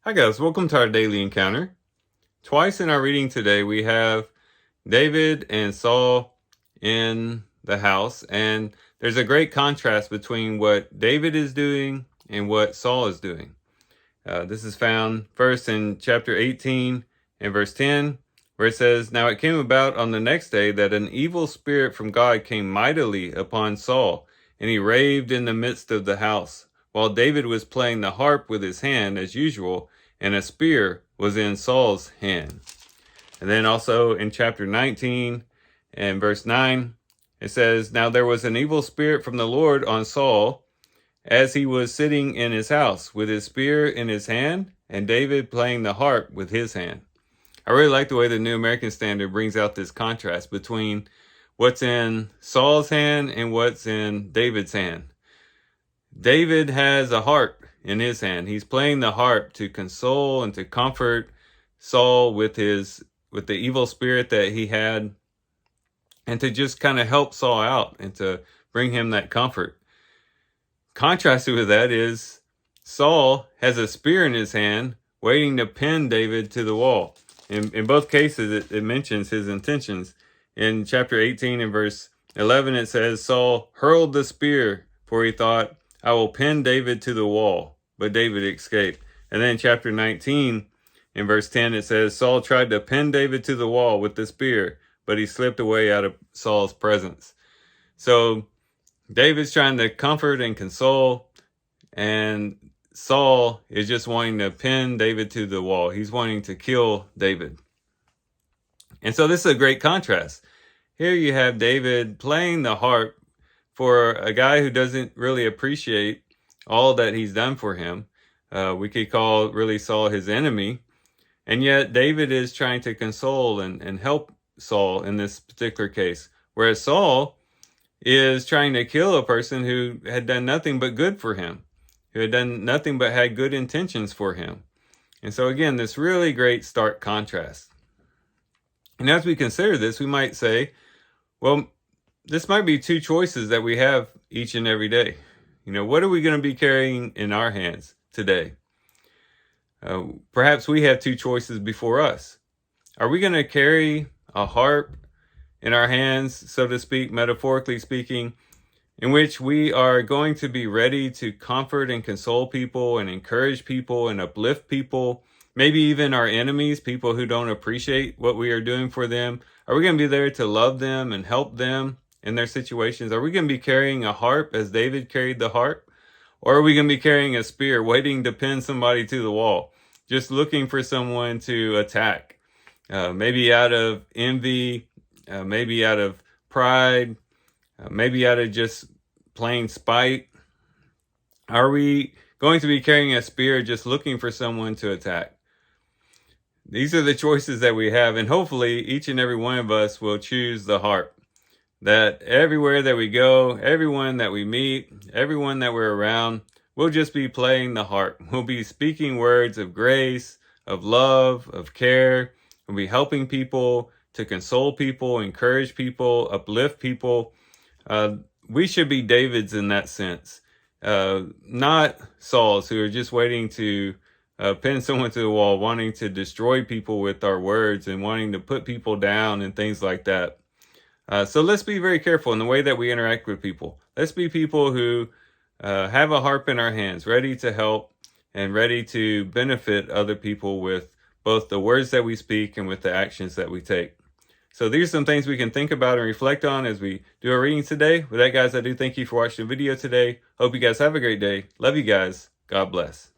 Hi guys, welcome to our daily encounter. Twice in our reading today we have David and Saul in the house, and there's a great contrast between what David is doing and what Saul is doing. This is found first in chapter 18 and verse 10, where it says, "Now it came about on the next day that an evil spirit from God came mightily upon Saul, and he raved in the midst of the house, while David was playing the harp with his hand as usual, and a spear was in Saul's hand." And then also in chapter 19 and verse 9, it says, "Now there was an evil spirit from the Lord on Saul, as he was sitting in his house with his spear in his hand, and David playing the harp with his hand." I really like the way the New American Standard brings out this contrast between what's in Saul's hand and what's in David's hand. David has a harp in his hand. He's playing the harp to console and to comfort Saul with the evil spirit that he had, and to just kind of help Saul out and to bring him that comfort. Contrasted with that is Saul has a spear in his hand waiting to pin David to the wall. In both cases, it mentions his intentions. In chapter 18 and verse 11, it says, "Saul hurled the spear, for he thought, I will pin David to the wall, but David escaped." And then in chapter 19, in verse 10, it says, "Saul tried to pin David to the wall with the spear, but he slipped away out of Saul's presence." So David's trying to comfort and console, and Saul is just wanting to pin David to the wall. He's wanting to kill David. And so this is a great contrast. Here you have David playing the harp for a guy who doesn't really appreciate all that he's done for him. We could call really Saul his enemy. And yet David is trying to console and help Saul in this particular case. Whereas Saul is trying to kill a person who had done nothing but good for him, who had done nothing but had good intentions for him. And so again, this really great stark contrast. And as we consider this, we might say, well, this might be two choices that we have each and every day. What are we going to be carrying in our hands today? Perhaps we have two choices before us. Are we going to carry a harp in our hands, so to speak, metaphorically speaking, in which we are going to be ready to comfort and console people and encourage people and uplift people, maybe even our enemies, people who don't appreciate what we are doing for them? Are we going to be there to love them and help them in their situations? Are we going to be carrying a harp as David carried the harp? Or are we going to be carrying a spear, waiting to pin somebody to the wall, just looking for someone to attack? Maybe out of envy, maybe out of pride, maybe out of just plain spite. Are we going to be carrying a spear just looking for someone to attack? These are the choices that we have, and hopefully each and every one of us will choose the harp. That everywhere that we go, everyone that we meet, everyone that we're around, we'll just be playing the harp. We'll be speaking words of grace, of love, of care. We'll be helping people, to console people, encourage people, uplift people. We should be Davids in that sense, not Sauls who are just waiting to pin someone to the wall, wanting to destroy people with our words and wanting to put people down and things like that. So let's be very careful in the way that we interact with people. Let's be people who have a harp in our hands, ready to help and ready to benefit other people with both the words that we speak and with the actions that we take. So these are some things we can think about and reflect on as we do our reading today. With that, guys, I do thank you for watching the video today. Hope you guys have a great day. Love you guys. God bless.